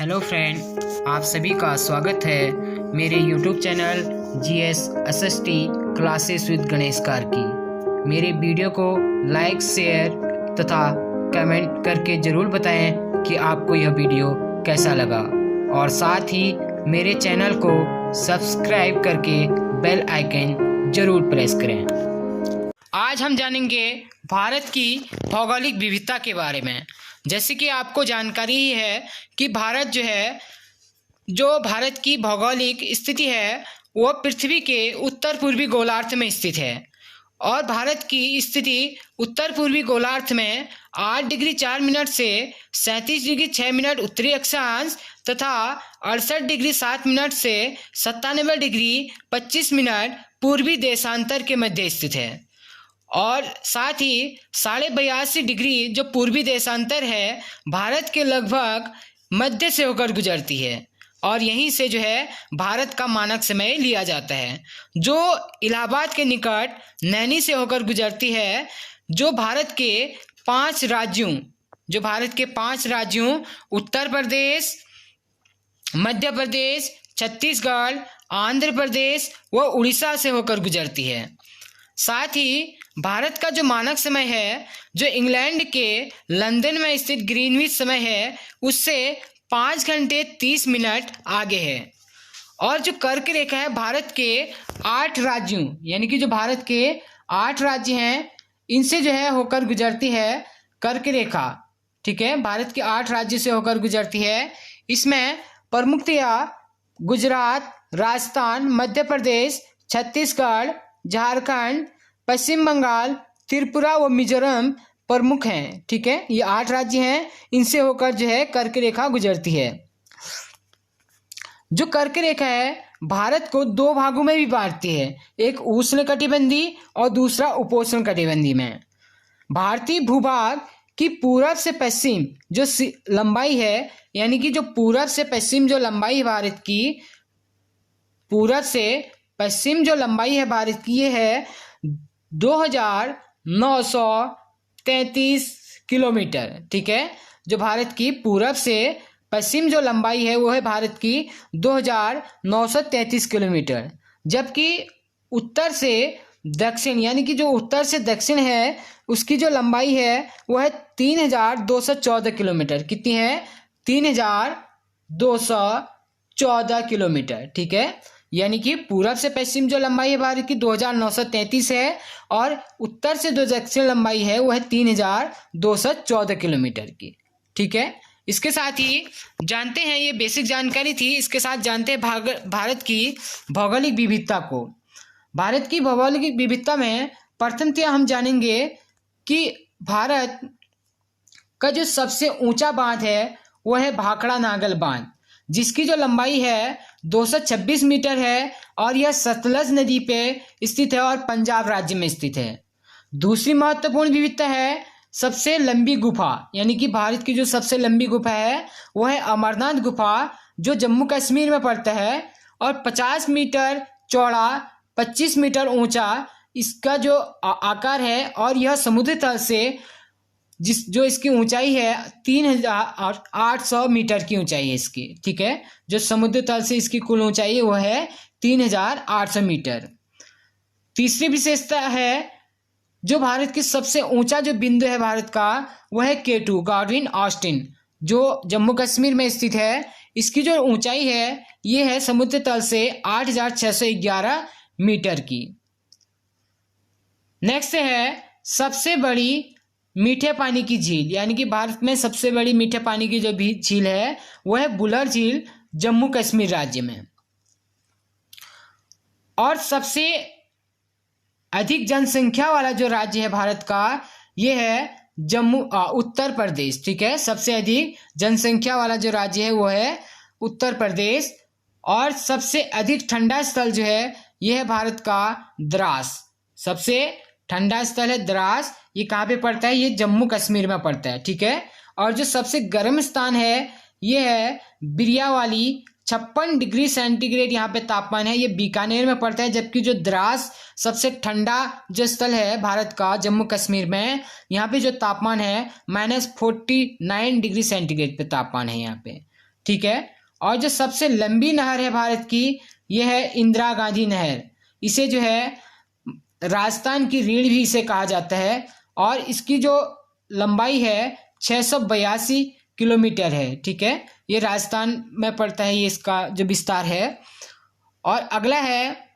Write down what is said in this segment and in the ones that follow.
Hello friend, आप सभी का स्वागत है मेरे YouTube channel GS SST classes with Ganesh car की। मेरे वीडियो को लाइक, शेयर तथा कमेंट करके ज़रूर बताएं कि आपको यह वीडियो कैसा लगा और साथ ही मेरे चैनल को सब्सक्राइब करके बेल आइकन ज़रूर प्रेस करें। आज हम जानेंगे भारत की भौगोलिक विविधता के बारे में। जैसे कि आपको जानकारी ही है कि भारत भारत की भौगोलिक स्थिति है वो पृथ्वी के उत्तर पूर्वी गोलार्ध में स्थित है और भारत की स्थिति उत्तर पूर्वी गोलार्ध में 8 डिग्री 4 मिनट से 37 डिग्री 6 मिनट उत्तरी अक्षांश तथा 68 डिग्री 7 मिनट से 97 डिग्री 25 मिनट पूर्वी देशांतर के मध्य स्थित है और साथ ही 82.5 डिग्री जो पूर्वी देशांतर है भारत के लगभग मध्य से होकर गुजरती है और यहीं से भारत का मानक समय लिया जाता है, जो इलाहाबाद के निकट नैनी से होकर गुजरती है, जो भारत के 5 राज्यों उत्तर प्रदेश, मध्य प्रदेश, छत्तीसगढ़, आंध्र प्रदेश व उड़ीसा से होकर गुजरती है। साथ ही भारत का जो मानक समय है जो इंग्लैंड के लंदन में स्थित ग्रीनविच समय है उससे 5 घंटे 30 मिनट आगे है। और जो कर्क रेखा है भारत के 8 राज्यों यानी कि जो भारत के 8 राज्य हैं इनसे होकर गुजरती है कर्क रेखा। ठीक है, भारत के 8 राज्य से होकर गुजरती है। इसमें प्रमुखतया गुजरात, राजस्थान, मध्य प्रदेश, छत्तीसगढ़, झारखंड, पश्चिम बंगाल, त्रिपुरा व मिजोरम प्रमुख हैं। ठीक है, ये 8 राज्य हैं, इनसे होकर कर्क रेखा गुजरती है। जो कर्क रेखा है भारत को 2 भागों में भी बांटती है, एक उष्णकटिबंधीय और दूसरा उपोष्णकटिबंधीय में। भारतीय भूभाग की पूरब से पश्चिम जो लंबाई है यानी कि जो पूरब से पश्चिम जो लंबाई है भारत की, पूरब से पश्चिम जो लंबाई है भारत की, ये है 2933 किलोमीटर। ठीक है, जो भारत की पूरब से पश्चिम जो लंबाई है वो है भारत की 2933 किलोमीटर, जबकि उत्तर से दक्षिण यानी कि जो उत्तर से दक्षिण है उसकी जो लंबाई है वो है 3214 किलोमीटर। कितनी है? 3214 किलोमीटर। ठीक है, यानी कि पूरब से पश्चिम जो लंबाई है भारत की 2933 है और उत्तर से जो दक्षिण लंबाई है वो है 3214 किलोमीटर की। ठीक है, इसके साथ ही जानते हैं, ये बेसिक जानकारी थी, इसके साथ जानते हैं भारत की भौगोलिक विविधता को। भारत की भौगोलिक विविधता में प्रथमतः हम जानेंगे कि भारत का जो सबसे ऊंचा बांध है वो है भाखड़ा नागल बांध, जिसकी जो लंबाई है 226 मीटर है और यह सतलज नदी पे स्थित है और पंजाब राज्य में स्थित है। दूसरी महत्वपूर्ण विविधता है सबसे लंबी गुफा, यानी कि भारत की जो सबसे लंबी गुफा है वो है अमरनाथ गुफा, जो जम्मू कश्मीर में पड़ता है और 50 मीटर चौड़ा, 25 मीटर ऊंचा इसका जो आकार है और यह समुद्र तल से जो इसकी ऊंचाई है 3800 मीटर की ऊंचाई है इसकी। ठीक है, जो समुद्र तल से इसकी कुल ऊंचाई है वो है 3800 मीटर। तीसरी विशेषता है जो भारत की सबसे ऊंचा जो बिंदु है भारत का वह है K2 गॉडविन ऑस्टिन, जो जम्मू कश्मीर में स्थित है। इसकी जो ऊंचाई है ये है समुद्र तल से 8611 मीटर की। नेक्स्ट है सबसे बड़ी मीठे पानी की झील, यानी कि भारत में सबसे बड़ी मीठे पानी की जो भी झील है वह है बुलर झील, जम्मू कश्मीर राज्य में। और सबसे अधिक जनसंख्या वाला जो राज्य है भारत का ये है उत्तर प्रदेश। ठीक है, सबसे अधिक जनसंख्या वाला जो राज्य है वो है उत्तर प्रदेश। और सबसे अधिक ठंडा स्थल जो है ये है भारत का द्रास, सबसे ठंडा स्थल है द्रास। ये कहाँ पे पड़ता है? ये जम्मू कश्मीर में पड़ता है। ठीक है, और जो सबसे गर्म स्थान है ये है बिरियावाली, 56 डिग्री सेंटीग्रेड यहाँ पे तापमान है, ये बीकानेर में पड़ता है। जबकि जो द्रास सबसे ठंडा जो स्थल है भारत का जम्मू कश्मीर में, यहाँ पे जो तापमान है -49 डिग्री सेंटीग्रेड पे तापमान है यहाँ पे। ठीक है। और जो सबसे लंबी नहर है भारत की, यह है इंदिरा गांधी नहर। इसे जो है राजस्थान की रीढ़ भी इसे कहा जाता है, और इसकी जो लंबाई है 682 किलोमीटर है। ठीक है, ये राजस्थान में पड़ता है, ये इसका जो विस्तार है। और अगला है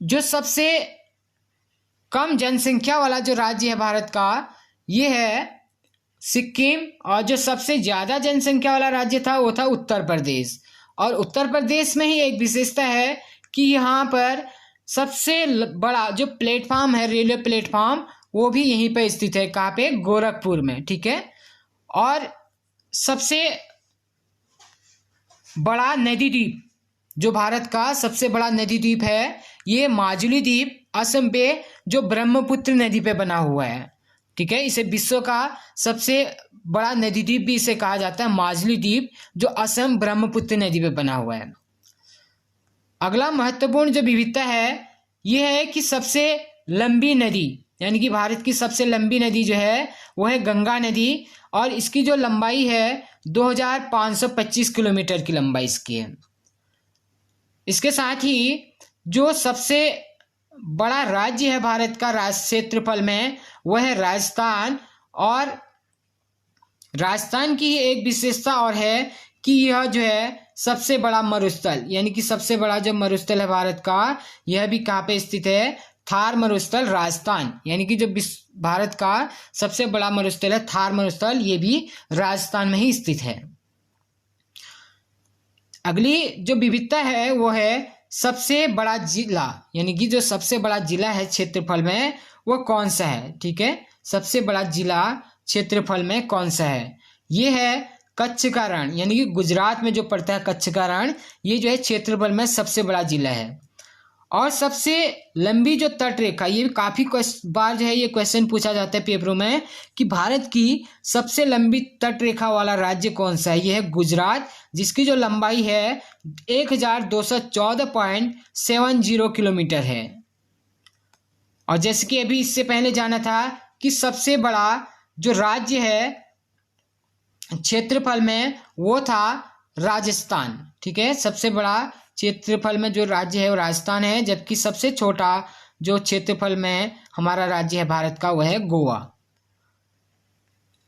जो सबसे कम जनसंख्या वाला जो राज्य है भारत का, ये है सिक्किम। और जो सबसे ज्यादा जनसंख्या वाला राज्य था वो था उत्तर प्रदेश। और उत्तर प्रदेश में ही एक विशेषता है कि यहाँ पर सबसे बड़ा जो प्लेटफॉर्म है, रेलवे प्लेटफॉर्म, वो भी यहीं पर स्थित है। कहाँ पे? गोरखपुर में। ठीक है। और सबसे बड़ा नदी द्वीप, जो भारत का सबसे बड़ा नदी द्वीप है, ये माजुली द्वीप असम पे जो ब्रह्मपुत्र नदी पे बना हुआ है। ठीक है, इसे विश्व का सबसे बड़ा नदी द्वीप भी इसे कहा जाता है, माजुली द्वीप, जो असम ब्रह्मपुत्र नदी पे बना हुआ है। अगला महत्वपूर्ण जो विविधता है, यह है कि सबसे लंबी नदी, यानी कि भारत की सबसे लंबी नदी जो है वो है गंगा नदी, और इसकी जो लंबाई है 2525 किलोमीटर की लंबाई इसकी है। इसके साथ ही जो सबसे बड़ा राज्य है भारत का क्षेत्रफल में, वह है राजस्थान। और राजस्थान की एक विशेषता और है कि यह जो है सबसे बड़ा मरुस्थल, यानी कि सबसे बड़ा जो मरुस्थल है भारत का, यह भी कहाँ पे स्थित है? थार मरुस्थल, राजस्थान। यानी कि जो भारत का सबसे बड़ा मरुस्थल है थार मरुस्थल, ये भी राजस्थान में ही स्थित है। अगली जो विविधता है वो है सबसे बड़ा जिला, यानी कि जो सबसे बड़ा जिला है क्षेत्रफल में, वो कौन सा है? ठीक है, सबसे बड़ा जिला क्षेत्रफल में कौन सा है? ये है कच्छ का रण, यानी कि गुजरात में जो पड़ता है कच्छ का रण, ये जो है क्षेत्रफल में सबसे बड़ा जिला है। और सबसे लंबी जो तट रेखा, ये काफी बार जो है ये क्वेश्चन पूछा जाता है पेपरों में कि भारत की सबसे लंबी तट रेखा वाला राज्य कौन सा है? ये है गुजरात, जिसकी जो लंबाई है 1214.70 किलोमीटर है। और जैसे कि अभी इससे पहले जाना था कि सबसे बड़ा जो राज्य है क्षेत्रफल में, वो था राजस्थान। ठीक है, सबसे बड़ा क्षेत्रफल में जो राज्य है वो राजस्थान है, जबकि सबसे छोटा जो क्षेत्रफल में हमारा राज्य है भारत का, वह है गोवा।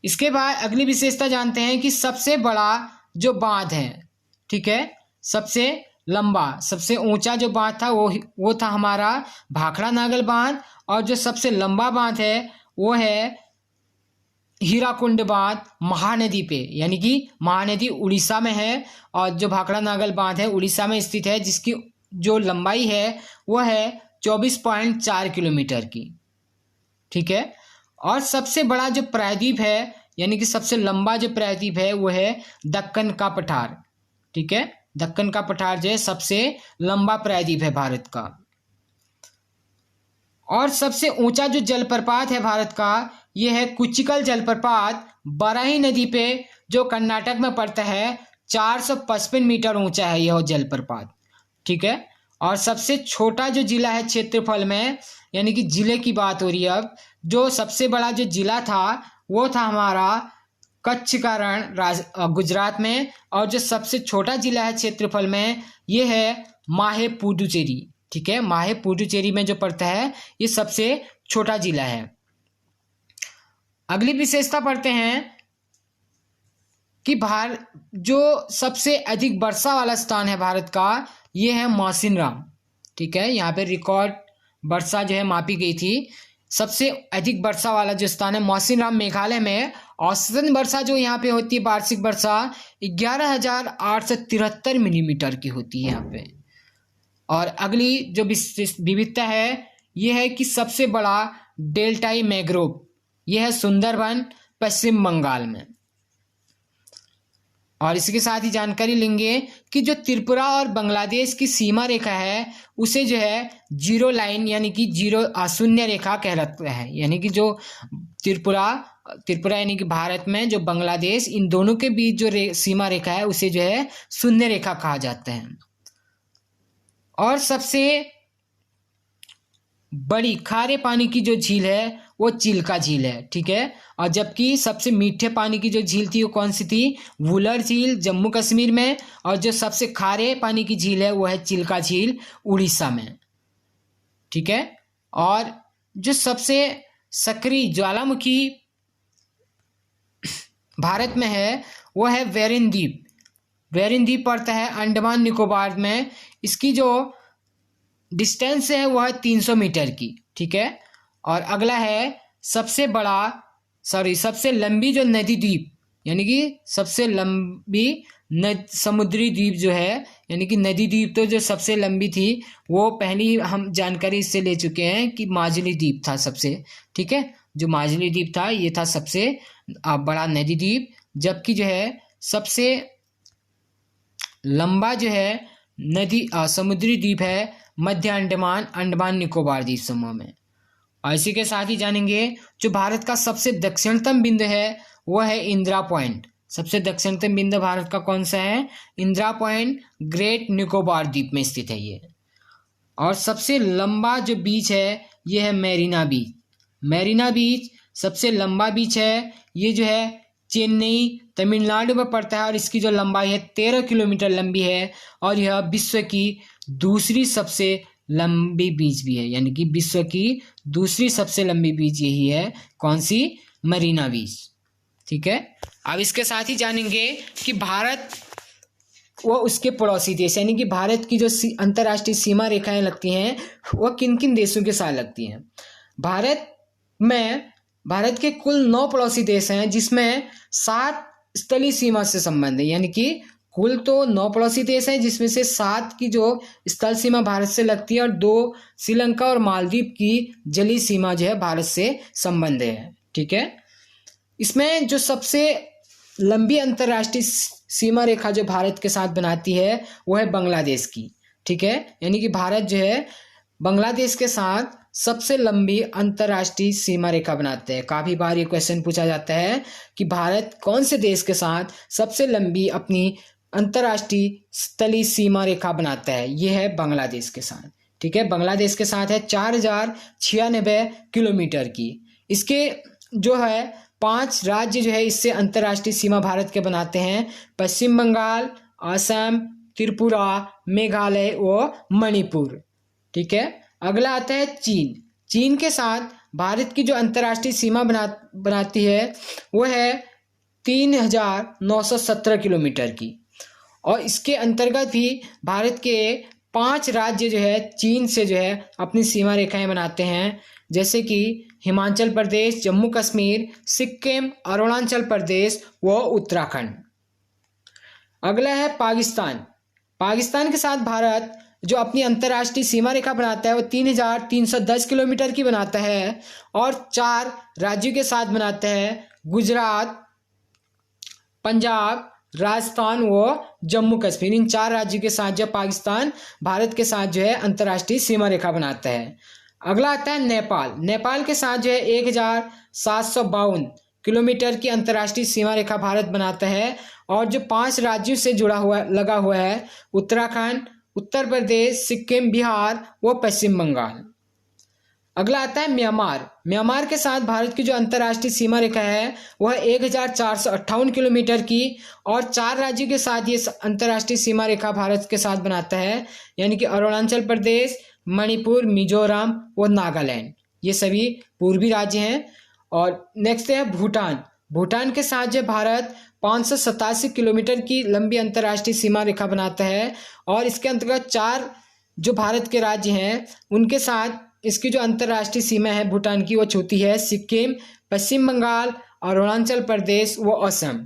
इसके बाद अगली विशेषता जानते हैं कि सबसे बड़ा जो बांध है, ठीक है, सबसे लंबा, सबसे ऊंचा जो बांध था वो था हमारा भाखड़ा नागल बांध। और जो सबसे लंबा बांध है वो है हीराकुंड बांध महानदी पे, यानी कि महानदी उड़ीसा में है, और जो भाखड़ा नागल बांध है उड़ीसा में स्थित है, जिसकी जो लंबाई है वो है 24.4 किलोमीटर की। ठीक है। और सबसे बड़ा जो प्रायद्वीप है, यानी कि सबसे लंबा जो प्रायद्वीप है, वो है दक्कन का पठार। ठीक है, दक्कन का पठार जो है सबसे लंबा प्रायद्वीप है भारत का। और सबसे ऊंचा जो जलप्रपात है भारत का, यह है कुचिकल जलप्रपात, बराही नदी पे, जो कर्नाटक में पड़ता है। 455 मीटर ऊंचा है यह जलप्रपात। ठीक है। और सबसे छोटा जो जिला है क्षेत्रफल में, यानी कि जिले की बात हो रही है अब, जो सबसे बड़ा जो जिला था वो था हमारा कच्छ का रण गुजरात में। और जो सबसे छोटा जिला है क्षेत्रफल में, ये है माहे पुडुचेरी। ठीक है, माहे पुडुचेरी में जो पड़ता है, ये सबसे छोटा जिला है। अगली विशेषता पढ़ते हैं कि जो सबसे अधिक वर्षा वाला स्थान है भारत का, ये है मौसिनराम। ठीक है, यहाँ पे रिकॉर्ड वर्षा जो है मापी गई थी। सबसे अधिक वर्षा वाला जो स्थान है मौसिनराम, मेघालय में। औसतन वर्षा जो यहाँ पे होती है, वार्षिक वर्षा 11,873 मिलीमीटर की होती है यहाँ पे। और अगली जो विविधता है, यह है कि सबसे बड़ा डेल्टाई मैंग्रोव, यह है सुंदरबन, पश्चिम बंगाल में। और इसके साथ ही जानकारी लेंगे कि जो त्रिपुरा और बांग्लादेश की सीमा रेखा है, उसे जो है जीरो लाइन, यानी कि शून्य रेखा कहलाता है। यानी कि जो त्रिपुरा यानी कि भारत में, जो बांग्लादेश, इन दोनों के बीच जो सीमा रेखा है, उसे जो है शून्य रेखा कहा जाता है। और सबसे बड़ी खारे पानी की जो झील है, वो चिल्का झील है, ठीक है। और जबकि सबसे मीठे पानी की जो झील थी वो कौन सी थी, वुलर झील जम्मू कश्मीर में, और जो सबसे खारे पानी की झील है वो है चिल्का झील उड़ीसा में, ठीक है। और जो सबसे सक्रिय ज्वालामुखी भारत में है वो है वेरिन द्वीप। वेरिन द्वीप पड़ता है अंडमान निकोबार में। इसकी जो डिस्टेंस है वो है 300 मीटर की, ठीक है। और अगला है सबसे लंबी जो नदी द्वीप, यानी कि सबसे लंबी समुद्री द्वीप जो है, यानी कि नदी द्वीप तो जो सबसे लंबी थी वो पहली हम जानकारी इससे ले चुके हैं कि माजुली द्वीप था सबसे, ठीक है। जो माजुली द्वीप था ये था सबसे बड़ा नदी द्वीप। जबकि जो है सबसे लंबा जो है समुद्री द्वीप है मध्य अंडमान निकोबार द्वीप समूह में। और इसी के साथ ही जानेंगे जो भारत का सबसे दक्षिणतम बिंदु है वो है इंदिरा पॉइंट। सबसे दक्षिणतम बिंदु भारत का कौन सा है, इंदिरा पॉइंट, ग्रेट निकोबार द्वीप में स्थित है ये। और सबसे लंबा जो बीच है ये है मेरीना बीच। मेरीना बीच सबसे लंबा बीच है, ये जो है चेन्नई तमिलनाडु में पड़ता है और इसकी जो लंबाई है 13 किलोमीटर लंबी है। और यह विश्व की दूसरी सबसे लंबी बीच भी है, यानी कि विश्व की दूसरी सबसे लंबी बीच यही है, कौन सी, मरीना बीच, ठीक है। अब इसके साथ ही जानेंगे कि भारत व उसके पड़ोसी देश, यानी कि भारत की जो अंतर्राष्ट्रीय सीमा रेखाएं लगती हैं वह किन किन देशों के साथ लगती हैं। भारत के कुल 9 पड़ोसी देश हैं जिसमें 7 स्थलीय सीमा से संबंध है, यानी कि कुल तो 9 पड़ोसी देश हैं जिसमें से 7 की जो स्थल सीमा भारत से लगती है और 2 श्रीलंका और मालदीव की जलीय सीमा जो है भारत से संबंध है, ठीक है। इसमें जो सबसे लंबी अंतर्राष्ट्रीय सीमा रेखा जो भारत के साथ बनाती है वो है बांग्लादेश की, ठीक है। यानी कि भारत जो है बांग्लादेश के साथ सबसे लंबी अंतर्राष्ट्रीय सीमा रेखा बनाते हैं। काफी बार ये क्वेश्चन पूछा जाता है कि भारत कौन से देश के साथ सबसे लंबी अपनी अंतर्राष्ट्रीय स्थलीय सीमा रेखा बनाता है, ये है बांग्लादेश के साथ, ठीक है। बांग्लादेश के साथ है 4096 किलोमीटर की। इसके जो है 5 राज्य जो है इससे अंतर्राष्ट्रीय सीमा भारत के बनाते हैं, पश्चिम बंगाल, असम, त्रिपुरा, मेघालय व मणिपुर, ठीक है। अगला आता है चीन के साथ भारत की जो अंतर्राष्ट्रीय सीमा बनाती है वो है 3917 किलोमीटर की। और इसके अंतर्गत भी भारत के 5 राज्य जो है चीन से जो है अपनी सीमा रेखाएं बनाते हैं, जैसे कि हिमाचल प्रदेश, जम्मू कश्मीर, सिक्किम, अरुणाचल प्रदेश व उत्तराखंड। अगला है पाकिस्तान के साथ भारत जो अपनी अंतर्राष्ट्रीय सीमा रेखा बनाता है वो 3310 किलोमीटर की बनाता है और 4 राज्यों के साथ बनाता है, गुजरात, पंजाब, राजस्थान व जम्मू कश्मीर। इन 4 राज्यों के साथ जो पाकिस्तान भारत के साथ जो है अंतर्राष्ट्रीय सीमा रेखा बनाता है। अगला आता है नेपाल के साथ जो है 1752 किलोमीटर की अंतर्राष्ट्रीय सीमा रेखा भारत बनाता है और जो 5 राज्यों से लगा हुआ है, उत्तराखंड, उत्तर प्रदेश, सिक्किम, बिहार व पश्चिम बंगाल। अगला आता है म्यांमार के साथ भारत की जो अंतर्राष्ट्रीय सीमा रेखा है वह 1458 किलोमीटर की और 4 राज्यों के साथ ये अंतर्राष्ट्रीय सीमा रेखा भारत के साथ बनाता है, यानी कि अरुणाचल प्रदेश, मणिपुर, मिजोरम व नागालैंड, ये सभी पूर्वी राज्य हैं। और नेक्स्ट है भूटान के साथ जो भारत 587 किलोमीटर की लंबी अंतर्राष्ट्रीय सीमा रेखा बनाता है और इसके अंतर्गत 4 जो भारत के राज्य हैं उनके साथ इसकी जो अंतर्राष्ट्रीय सीमा है भूटान की वो छूती है, सिक्किम, पश्चिम बंगाल, अरुणाचल प्रदेश व असम।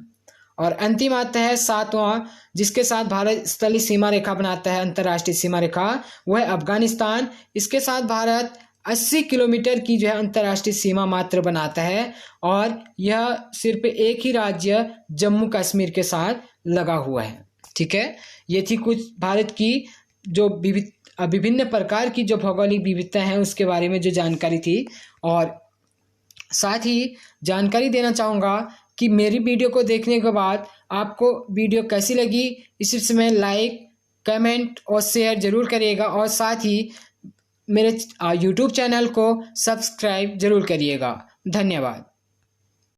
और अंतिम आता है 7वां जिसके साथ भारत स्थलीय सीमा रेखा बनाता है, अंतर्राष्ट्रीय सीमा रेखा, वह है अफगानिस्तान। इसके साथ भारत 80 किलोमीटर की जो है अंतर्राष्ट्रीय सीमा मात्र बनाता है और यह सिर्फ एक ही राज्य जम्मू कश्मीर के साथ लगा हुआ है, ठीक है। ये थी कुछ भारत की जो विभिन्न प्रकार की जो भौगोलिक विविधता है उसके बारे में जो जानकारी थी। और साथ ही जानकारी देना चाहूँगा कि मेरी वीडियो को देखने के बाद आपको वीडियो कैसी लगी इस समय लाइक, कमेंट और शेयर जरूर करिएगा और साथ ही मेरे यूट्यूब चैनल को सब्सक्राइब जरूर करिएगा। धन्यवाद।